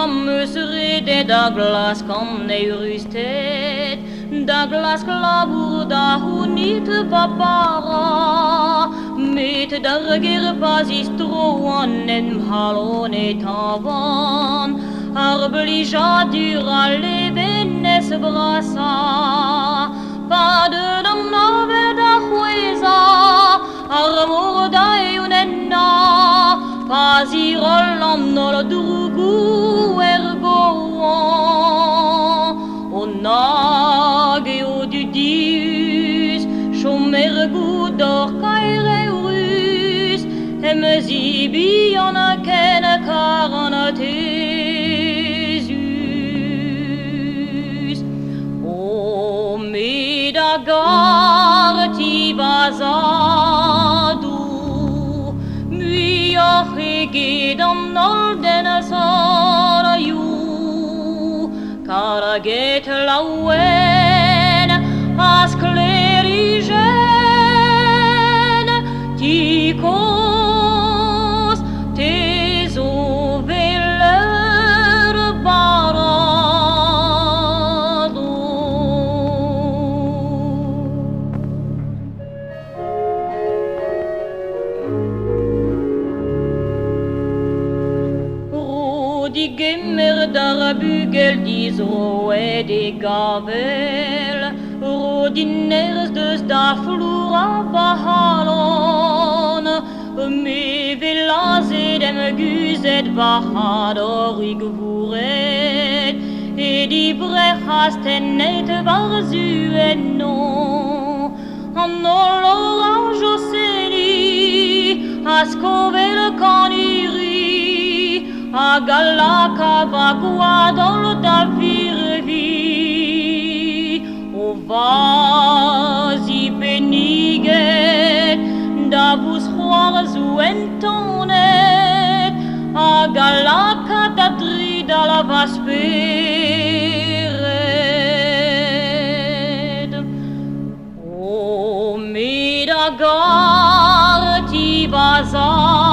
me serait des Douglas comme ne rustet Douglas klaburda hunit papara mit darger pasistro annen halone tavan arblija dura le venes brasa pas de nave da huesa armorda e unenna Pasi rollando lo drugu ergo O nageo du dius Chomergu dor caire urus Emzibi en a ken caranetesus O medagarti bazadu Gedan nolden sara ju Karaget lauen asklerigen Tikos teso veler barado Die Gimmer der Bügel, die so die Gavel, Rodiners des da flura bahalon, me velase dem Güset bahadorig vuret, et die brechasten net var zuenno, an l'orange seni, ascovel caniri, a galaca vaguadol da virvi o vasi beniget da vos roar zuentonet a galaca da drida la vasperet o medagarti bazar